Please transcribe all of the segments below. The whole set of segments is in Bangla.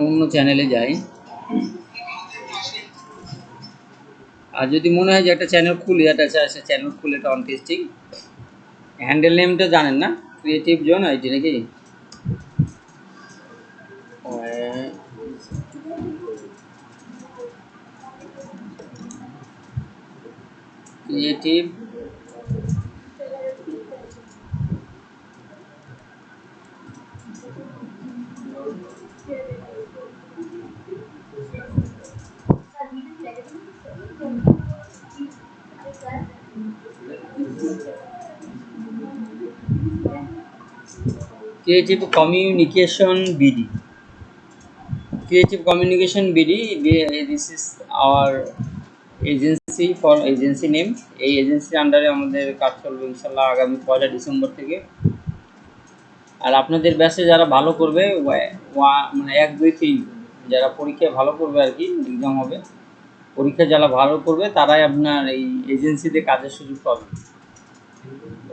অন্য চ্যানেলে যাই। আর যদি মনে হয় যে একটা চ্যানেল খুলি, একটা চ্যানেল খুলে এটা অন টেস্টিং, হ্যান্ডেল নেমটা জানেন না, ক্রিয়েটিভ জোন আইডি নাকি? Creative creative communication BD. Creative Communication BD, this is our agency for agency name। এই এজেন্সির আন্ডারে আমাদের কাজ চলবে ইনশাল্লাহ আগামী 1 ডিসেম্বর থেকে। আর আপনাদের ব্যাচে যারা ভালো করবে, মানে 1, 2, 3 যারা পরীক্ষায় ভালো করবে আর কি, এক্সাম হবে, পরীক্ষায় যারা ভালো করবে তারাই আপনার এই এজেন্সিতে কাজের সুযোগ পাবে,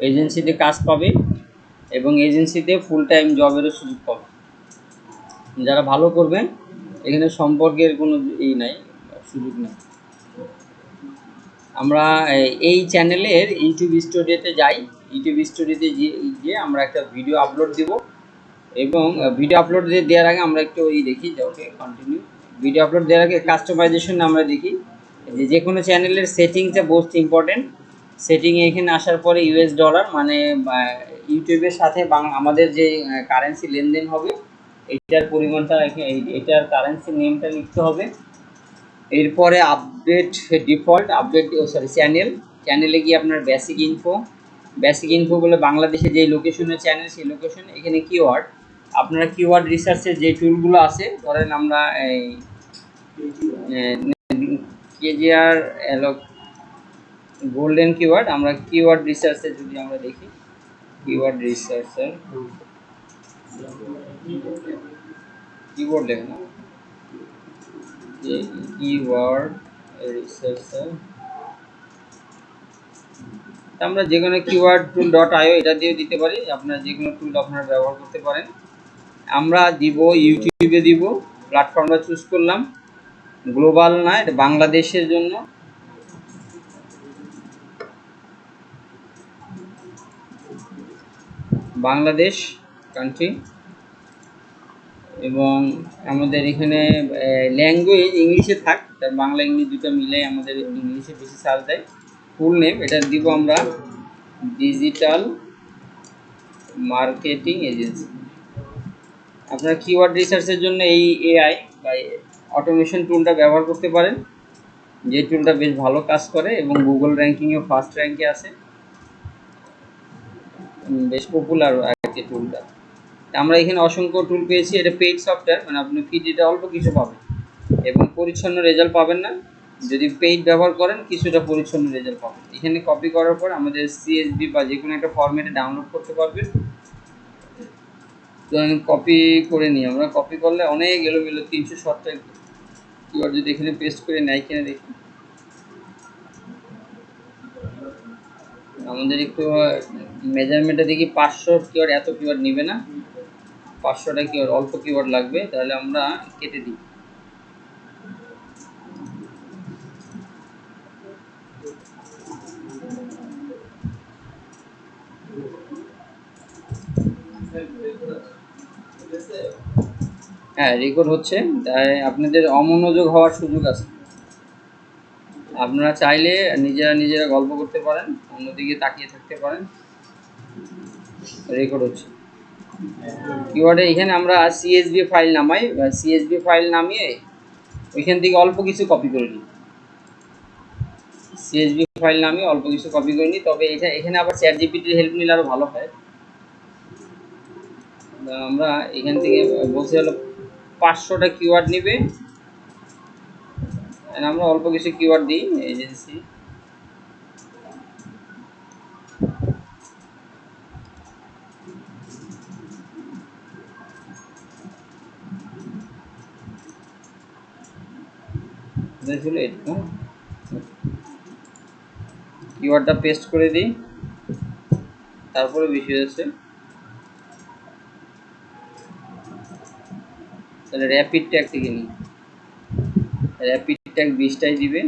এজেন্সিতে কাজ পাবে এবং এজেন্সিতে ফুল টাইম জবেরও সুযোগ পাবে। যারা ভালো করবে এখানে সম্পর্কের কোনো নাই, সুযোগ নেই। আমরা এই চ্যানেলের ইউটিউব স্টুডিওতে যাই, ইউটিউব স্টুডিওতে গিয়ে আমরা একটা ভিডিও আপলোড দিব এবং ভিডিও আপলোড দেওয়ার আগে আমরা একটু দেখি যে ওকে কন্টিনিউ। ভিডিও আপলোড দেওয়ার আগে কাস্টমাইজেশন আমরা দেখি যে কোনো চ্যানেলের সেটিংসটা মোস্ট ইম্পর্টেন্ট। সেটিংয়ে এখানে আসার পরে US ডলার, মানে ইউটিউবের সাথে আমাদের যে কারেন্সি লেনদেন হবে এটার পরিমাণটা, এটার কারেন্সি নেমটা লিখতে হবে। এরপরে আপডেট ডিফল্ট আপডেট চ্যানেলে গিয়ে আপনার বেসিক ইনফো বলে বাংলাদেশে যে লোকেশনের চ্যানেল সেই লোকেশন। এখানে কিওয়ার্ড, আপনারা কিওয়ার্ড রিসার্চের যে টুলগুলো আছে, ধরেন আমরা এই কেজিআর গোল্ডেন কিওয়ার্ড, আমরা কিওয়ার্ড রিসার্চে যদি আমরা দেখি, কিওয়ার্ড রিসার্চার কিবোর্ড লেখা না, কিওয়ার্ড রিসার্চার, আমরা যে কোনো কিওয়ার্ড টুল .io এটা দিয়ে দিতে পারি, আপনারা যে কোনো টুল আপনারা ব্যবহার করতে পারেন। আমরা দিব ইউটিউবে দিব, প্ল্যাটফর্মটা চুজ করলাম, গ্লোবাল না, এটা বাংলাদেশের জন্য। বাংলাদেশ কান্ট্রি, এবং আমাদের এখানে ল্যাঙ্গুয়েজ ইংলিশে থাক, তার বাংলা ইংলিশ দুটো মিলে আমাদের ইংলিশে বেশি সার্চ দেয়। ফুল নেম এটা দিব আমরা ডিজিটাল মার্কেটিং এজেন্সি। আপনারা কিওয়ার্ড রিসার্চের জন্য এই AI বা অটোমেশন টুলটা ব্যবহার করতে পারেন, যে টুলটা বেশ ভালো কাজ করে এবং গুগল র্যাঙ্কিংয়ে ফার্স্ট র্যাঙ্কে আছে, বেশ পপুলার একটা টুলটা। আমরা এখানে অসংখ্য টুল পেয়েছি, এটা পেইড সফটওয়্যার, মানে আপনি ফ্রি দিতে অল্প কিছু পাবেন এবং পরিচ্ছন্ন রেজাল্ট পাবেন না। যদি পেইড ব্যবহার করেন কিছুটা পরিচ্ছন্ন রেজাল্ট পাবেন। এখানে কপি করার পর আমাদের CSV বা যে কোনো একটা ফরম্যাটে ডাউনলোড করতে পারবেন। তো আমি কপি করে নিই, আমরা কপি করলে অনেক এলোমেলো 307টা কিওয়ার্ড যদি এখানে পেস্ট করে নেয় কিনা দেখি। আমাদের একটু মেজারমেন্টটা দেখি, 500 কিওয়ার্ড, এত কিওয়ার্ড নেবে না, 500টা কিওয়ার্ড, অল্প কিওয়ার্ড লাগবে, তাহলে আমরা কেটে দিই। হ্যাঁ, রেকর্ড হচ্ছে, তাই আপনাদের অমনোযোগ হওয়ার সুযোগ আছে। আপনারা চাইলে নিজেরা গল্প করতে পারেন, অন্যদিকে তাকিয়ে থাকতে পারেন। রেকর্ড হচ্ছে কিওয়ার্ডে। এখানে আমরা CSV ফাইল নামাই, CSV ফাইল নামিয়ে ওইখান থেকে অল্প কিছু কপি করে নিই, CSV ফাইল নামিয়ে অল্প কিছু কপি করে নিই। তবে এখানে আবার ChatGPTর হেল্প নিলে আরও ভালো হয়। আমরা এখান থেকে বলছি হলো 500টা কিওয়ার্ড নেবে, আমরা অল্প কিছু কিওয়ার্ড দিই এজেন্সি। কিওয়ার্ডটা পেস্ট করে দিই, তারপরে বেশি হয়েছে। তাহলে র্যাপিড ট্যাগ থেকে নিই, র্যাপিড ট্যাগ 20টাই দিবেন।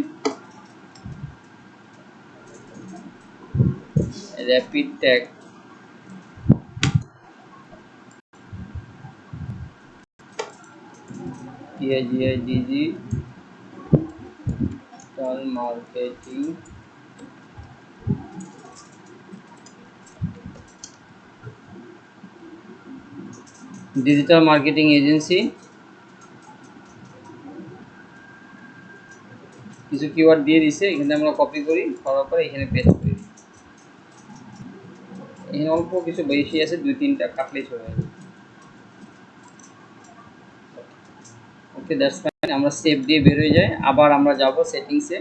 Rapid tag digital marketing agency. কিছু কিওয়ার্ড দিয়ে দিছে, এখানে আমরা কপি করি, করার পরে এখানে পেস্ট করি। এখানে অল্প কিছু বেশি আছে, 2-3টা কাটলেই চলে যাবে। ওকে, দ্যাটস ফাইন। আমরা সেভ দিয়ে বের হয়ে যাই। আবার আমরা যাব সেটিংসে।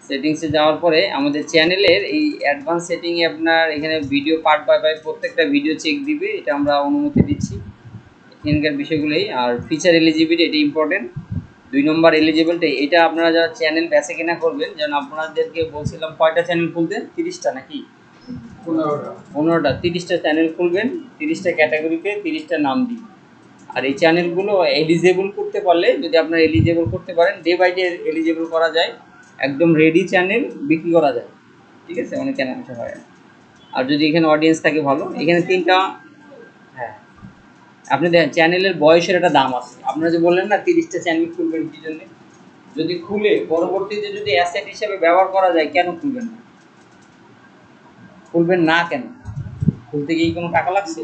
সেটিংসে যাওয়ার পরে আমাদের চ্যানেলের এই অ্যাডভান্স সেটিংয়ে আপনার এখানে ভিডিও পার্ট বাই পার্ট প্রত্যেকটা ভিডিও চেক দিবে, এটা আমরা অনুমতি দিচ্ছি। এখানকার বিষয়গুলোই। আর ফিচার এলিজিবিলিটি, এটা ইম্পর্টেন্ট। 2 নম্বর এলিজিবিলিটি, এটা আপনারা যারা চ্যানেল বেচে কেনা করবেন, যেমন আপনাদেরকে বলছিলাম কয়টা চ্যানেল খুলতে, 30টা নাকি 15টা, 30টা চ্যানেল খুলবেন, 30টা ক্যাটাগরিতে 30টা নাম দিন। আর এই চ্যানেলগুলো এলিজেবল করতে পারলে, যদি আপনারা এলিজেবল করতে পারেন, ডে বাই ডে এলিজেবল করা যায়, একদম রেডি চ্যানেল বিক্রি করা যায়, ঠিক আছে, অনেক কেনা বেচা হয়। আর যদি এখানে অডিয়েন্স থাকে ভালো, এখানে 3টা, হ্যাঁ, আপনি দেখেন চ্যানেলের বয়সের একটা দাম আছে। আপনারা যে বললেন না 30টা চ্যানেল খুলবেন কি জন্য, যদি খুলে পরবর্তীতে যদি অ্যাসেট হিসেবে ব্যবহার করা যায়, কেন খুলবেন না? খুলবেন না কেন? খুলতে গিয়ে কোনো টাকা লাগছে?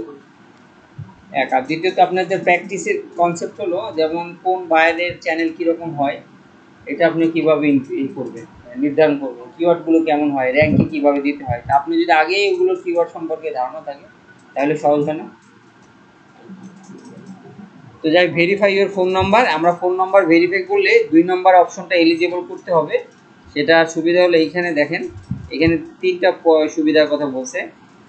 এক। আর দ্বিতীয়ত আপনাদের প্র্যাকটিসের কনসেপ্ট হলো, যেমন কোন বাইরের চ্যানেল কীরকম হয়, এটা আপনি কীভাবে করবেন, নির্ধারণ করবেন, কিওয়ার্ডগুলো কেমন হয়, র্যাঙ্কিং কীভাবে দিতে হয়। তা আপনি যদি আগে এগুলো কিওয়ার্ড সম্পর্কে ধারণা থাকে, তাহলে সহজ হয় না? তো যাই, ভেরিফাই ইউর ফোন নাম্বার। আমরা ফোন নাম্বার ভেরিফাই করলে 2 নম্বর অপশনটা এলিজেবল করতে হবে। সেটা সুবিধা হলো এইখানে দেখেন, এখানে 3টা সুবিধার কথা বলছে।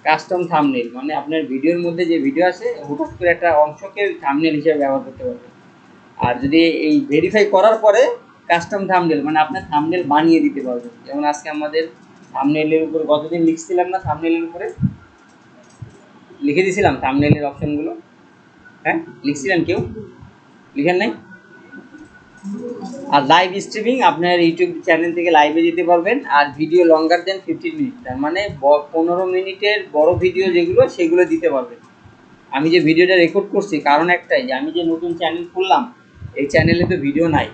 কাস্টম থাম্বনেল, মানে আপনার ভিডিওর মধ্যে যে ভিডিও আছে, হঠাৎ করে একটা অংশকে থাম্বনেল হিসেবে ব্যবহার করতে পারবে। আর যদি এই ভেরিফাই করার পরে কাস্টম থাম্বনেল, মানে আপনার থাম্বনেল বানিয়ে দিতে পারবেন। যেমন আজকে আমাদের থাম্বনেলের উপরে কতদিন লিখছিলাম না, থাম্বনেলের উপরে লিখে দিয়েছিলাম থাম্বনেলের অপশনগুলো। হ্যাঁ, লিখছিলেন কেউ? লিখেন নাই? আর লাইভ স্ট্রিমিং, আপনার ইউটিউব চ্যানেল থেকে লাইভে যেতে পারবেন। আর ভিডিও লঙ্গার দেন 15 মিনিট, তার মানে 15 মিনিটের বড় ভিডিও যেগুলো, সেগুলো দিতে পারবেন। আমি যে ভিডিওটা রেকর্ড করছি, কারণ একটাই, যে আমি যে নতুন চ্যানেল খুললাম, এই চ্যানেলে তো ভিডিও নাই।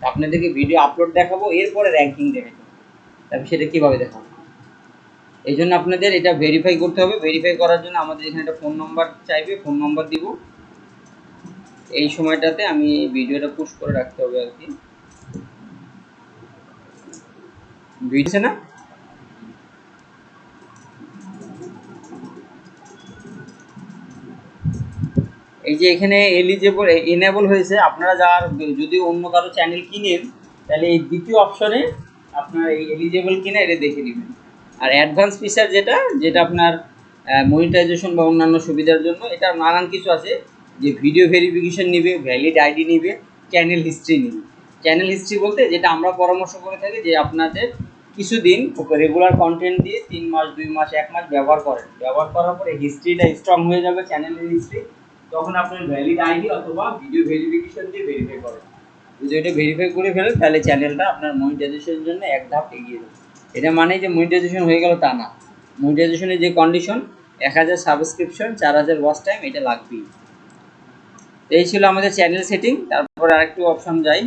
আপনাদেরকে ভিডিও আপলোড দেখাবো, এরপরে র্যাঙ্কিং দেখাবো, তবে সেটা কীভাবে দেখাবো? এই জন্য আপনাদের এটা ভেরিফাই করতে হবে। ভেরিফাই করার জন্য আমাদের এখানে একটা ফোন নম্বর চাইবে, ফোন নম্বর দিব। এই সময়টাতে আমি ভিডিওটা পুশ করে রাখতে হবে আর কি। ভিডিও না, এই যে এখানে এলিজেবল এনেবল হয়েছে। আপনারা যার যদি অন্য কারো চ্যানেল কিনেন, তাহলে এই দ্বিতীয় অপশনে আপনার এই এলিজেবল কিনা এটা দেখে নেবেন। আর অ্যাডভান্স ফিচার যেটা যেটা আপনার মনিটাইজেশন বা অন্যান্য সুবিধার জন্য, এটা নানান কিছু আছে, যে ভিডিও ভেরিফিকেশন নিবে, ভ্যালিড আইডি নিবে, চ্যানেল হিস্ট্রি নিবে। চ্যানেল হিস্ট্রি বলতে যেটা আমরা পরামর্শ করে থাকি, যে আপনাদের কিছুদিন রেগুলার কন্টেন্ট দিয়ে 3 মাস 2 মাস 1 মাস ব্যবহার করেন, ব্যবহার করার পরে হিস্ট্রিটা স্ট্রং হয়ে যাবে, চ্যানেলের হিস্ট্রি, তখন আপনার ভ্যালিড আইডি অথবা ভিডিও ভেরিফিকেশন দিয়ে ভেরিফাই করেন। যদি এটা ভেরিফাই করে ফেলেন, তাহলে চ্যানেলটা আপনার মনিটাইজেশনের জন্য এক ধাপ এগিয়ে যাবে। এটা মানে যে মনিটাইজেশন হয়ে গেল তা না। মনিটাইজেশনের যে কন্ডিশন, 1000 সাবস্ক্রিপশন, 4000 ওয়াচ টাইম, এটা লাগবেই। এই ছিল আমাদের চ্যানেল সেটিং। তারপর আরেকটু অপশন যাই,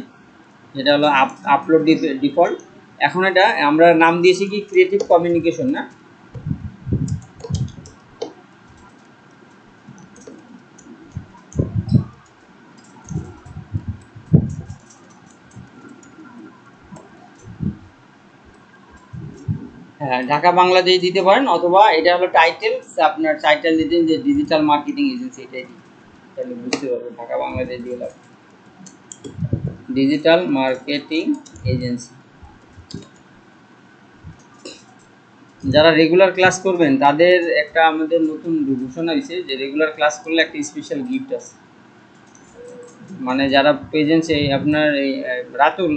যেটা হলো আপলোড ডিফল্ট। এখন এটা আমরা নাম দিয়েছি কি, ক্রিয়েটিভ কমিউনিকেশন না? হ্যাঁ, ঢাকা বাংলাদেশ দিতে পারেন, অথবা এটা হলো টাইটেল, আপনার টাইটেল দিতেন যে ডিজিটাল মার্কেটিং এজেন্সি, এটাই দিন, তাহলে বুঝতে পারবেন। ঢাকা বাংলাদেশ দিয়ে লাগবে, ডিজিটাল মার্কেটিং এজেন্সি। যারা রেগুলার ক্লাস করবেন, তাদের একটা আমাদের নতুন ঘোষণা হয়েছে, যে রেগুলার ক্লাস করলে একটা স্পেশাল গিফট আছে। মানে যারা প্রেজেন্সে, আপনার এই রাতুল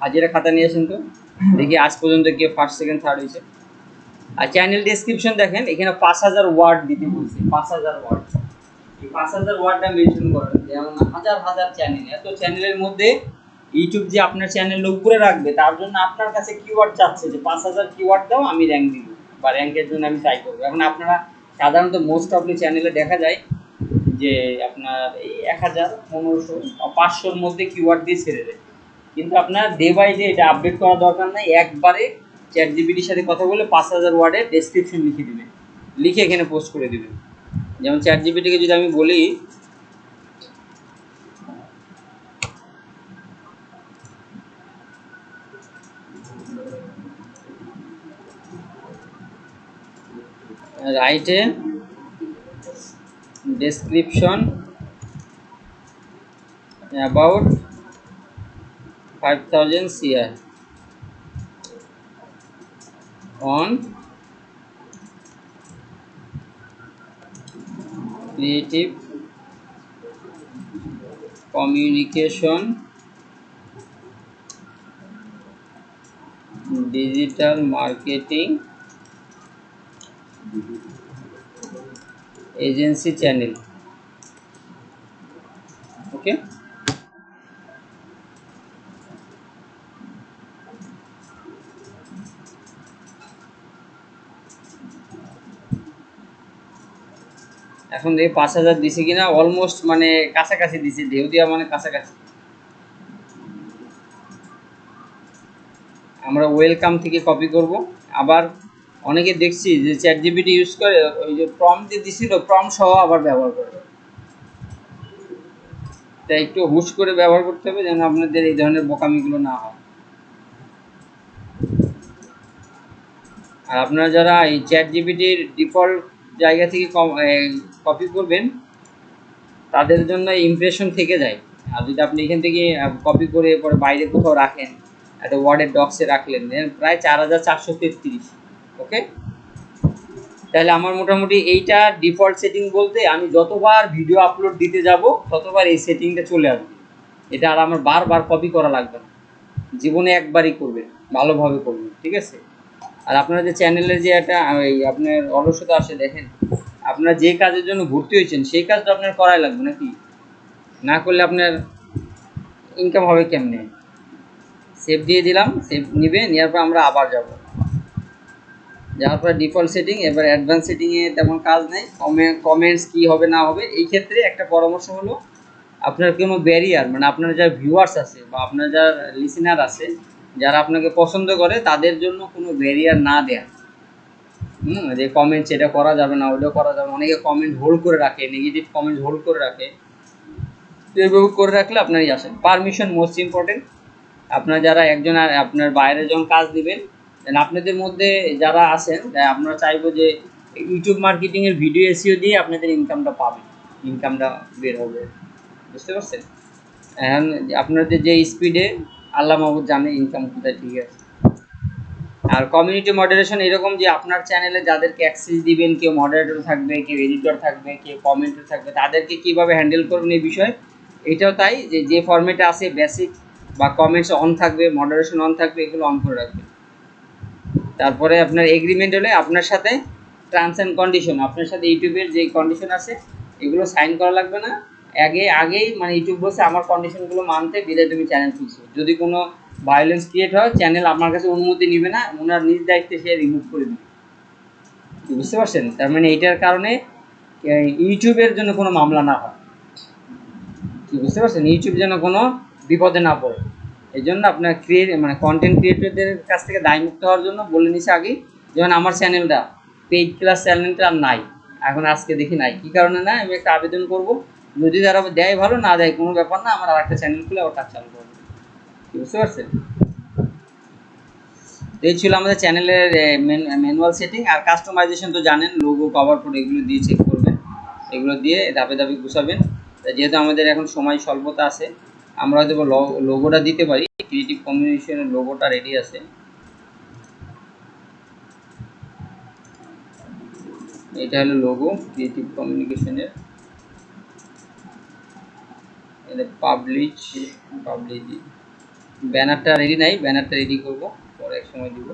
হাজিরা খাতা নিয়ে আসেন তো, দেখি আজ পর্যন্ত কে ফার্স্ট সেকেন্ড থার্ড হয়েছে। আর চ্যানেল ডেসক্রিপশন দেখেন, এখানে 5000 ওয়ার্ড দিতে বলছে, 5000 ওয়ার্ড। এই 5000 ওয়ার্ডটা মেনশন করেন। যেমন হাজার হাজার চ্যানেল, এত চ্যানেলের মধ্যে ইউটিউব যে আপনার চ্যানেল উপরে রাখবে তার জন্য আপনার কাছে কিওয়ার্ড চাচ্ছে যে 5000 কিওয়ার্ড দাও, আমি র্যাঙ্ক দিব বা র্যাঙ্কের জন্য আমি ট্রাই করবো। এখন আপনারা সাধারণত মোস্ট অফলি চ্যানেলে দেখা যায় যে আপনার এই 1000, 1500 বা 500-র মধ্যে কিওয়ার্ড দিয়ে ছেড়ে দেয়। কিন্তু আপনার ডে বাই ডে এটা আপডেট করা দরকার নাই, একবারে চ্যাট জিপিটির সাথে কথা বলে 5000 ওয়ার্ডের ডেসক্রিপশন লিখে দিবেন, লিখে এখানে পোস্ট করে দিবেন। যেমন চ্যাট জিপিটিকে যদি আমি বলি write a description about 5000 CR on creative communication, digital marketing agency channel. ওকে, এখন দেখি 5000 দিছে কিনা, অলমোস্ট মানে কাছাকাছি দিছে, ঢেউ দিয়া মানে কাছাকাছি। আমরা ওয়েলকাম থেকে কপি করব। আবার অনেকে দেখছি যে চ্যাট জিপিটি ইউজ করে ওই যে প্রম্পট যে দিছিল প্রম্পট সহ আবার ব্যবহার করে, তাই একটু হুশ করে ব্যবহার করতে হবে যেন আপনাদের এই ধরনের বোকামিগুলো না হয়। আর আপনারা যারা এই চ্যাট জিপিটির ডিফল্ট জায়গা থেকে কপি করবেন তাদের জন্য ইমপ্রেশন থেকে যায়। আর যদি আপনি এখান থেকে কপি করে পরে বাইরে কোথাও রাখেন, একটা ওয়ার্ডের ডক্সে রাখলেন, প্রায় 4433। ওকে, তাহলে আমার মোটামুটি এইটা ডিফল্ট সেটিং বলতে আমি যতবার ভিডিও আপলোড দিতে যাব ততবার এই সেটিংটা চলে আসবে। এটা আর আমার বারবার কপি করা লাগবে না, জীবনে একবারই করবেন, ভালোভাবে করবেন, ঠিক আছে। আর আপনার যে চ্যানেলে যে একটা আপনার অলসতা আসে, দেখেন আপনার যে কাজের জন্য ভর্তি হয়েছেন সেই কাজটা আপনার করাই লাগবে নাকি, না করলে আপনার ইনকাম হবে কেমনে। সেভ দিয়ে দিলাম, সেভ নিবে, নেওয়ার পর আমরা আবার যাব, যাওয়ার পর ডিফল্ট সেটিং। এবার অ্যাডভান্স সেটিংয়ে তেমন কাজ নেই, কমেন্টস কী হবে না হবে। এই ক্ষেত্রে একটা পরামর্শ হলো আপনার কোনো ব্যারিয়ার মানে আপনার যারা ভিউয়ার্স আছে বা আপনার যারা লিসেনার আছে যারা আপনাকে পছন্দ করে তাদের জন্য কোনো ব্যারিয়ার না দেয়া। যে কমেন্টস এটা করা যাবে না, ওইটা করা যাবে, অনেকে কমেন্ট হোল্ড করে রাখে, নেগেটিভ কমেন্ট হোল্ড করে রাখে, তো এইভাবে করে রাখলে আপনারই আসেন। Permission most important. আপনার যারা একজন আর আপনার বাইরে যখন কাজ দিবেন, আপনাদের মধ্যে যারা আছেন আপনারা চাইবো যে ইউটিউব মার্কেটিংয়ের ভিডিও এসিও দিয়ে আপনাদের ইনকামটা পাবেন, ইনকামটা বের হবে, বুঝতে পারছেন। এখন আপনাদের যে স্পিডে আল্লাহ মাহবুব জানে ইনকাম কোথায়, ঠিক আছে। আর কমিউনিটি মডারেশন এরকম যে আপনার চ্যানেলে যাদেরকে অ্যাক্সেস দিবেন, কেউ মডারেটর থাকবে, কেউ এডিটর থাকবে, কেউ কমেন্টর থাকবে, তাদেরকে কীভাবে হ্যান্ডেল করবেন এই বিষয়ে এটাও তাই যে ফরম্যাটে আছে বেসিক বা কমেন্টস অন থাকবে, মডারেশন অন থাকবে, এগুলো অন করে রাখবেন। তারপরে আপনার এগ্রিমেন্ট হলে আপনার সাথে টার্মস অ্যান্ড কন্ডিশন, আপনার সাথে ইউটিউবের যে কন্ডিশন আছে এগুলো সাইন করা লাগবে না। আগেই মানে ইউটিউব বলছে আমার কন্ডিশনগুলো মানতে বিদায় তুমি চ্যানেল খুলছো, যদি কোনো ভায়োলেন্স ক্রিয়েট হয় চ্যানেল আপনার কাছে অনুমতি নেবে না, ওনার নিজ দায়িত্বে সে রিমুভ করে দেবে, বুঝতে পারছেন। তার মানে এইটার কারণে ইউটিউবের জন্য কোনো মামলা না হয়, কি বুঝতে পারছেন, ইউটিউব যেন কোনো বিপদে না পড়ে। এই জন্য আপনার মানে কন্টেন্ট ক্রিয়েটরদের কাছ থেকে দায়মুক্ত হওয়ার জন্য বলে নিছে আগেই। যেমন আমার চ্যানেলটা পেইড ক্লাস চ্যানেলটা আর নাই, এখন আজকে দেখি নাই, কী কারণে না, আমি একটা আবেদন করব, যদি যারা দেয় ভালো, না দেয় কোনো ব্যাপার না, আমার আর একটা চ্যানেল খুলে আবার কাজ চালু করবো, বুঝতে পারছেন। এই ছিল আমাদের চ্যানেলের ম্যানুয়াল সেটিং। আর কাস্টমাইজেশন তো জানেন, লোগো, কভার ফটো এগুলো দিয়ে চেক করবেন, এগুলো দিয়ে ধাপে ধাপে গুছাবেন। যেহেতু আমাদের এখন সময় স্বল্পতা আছে, আমরা হয়তো লোগোটা দিতে পারি, ক্রিয়েটিভ কমিউনিকেশনের লোগোটা রেডি আছে। এটা হলো লোগো ক্রিয়েটিভ কমিউনিকেশনের, এটা পাবলিশ ব্যানারটা রেডি নাই, ব্যানারটা রেডি করব, পরে এক সময় দিব।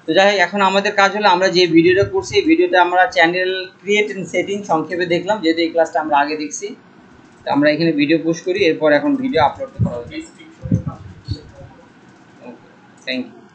তো যাই হোক, এখন আমাদের কাজ হলো আমরা যে ভিডিওটা করছি এই ভিডিওটা আমরা চ্যানেল ক্রিয়েট এন্ড সেটিং সংক্ষেপে দেখলাম, যেহেতু এই ক্লাসটা আমরা আগে দেখছি। তো আমরা এখানে ভিডিও পোস্ট করি, এরপর এখন ভিডিও আপলোড করা হবে। ওকে, থ্যাংক ইউ।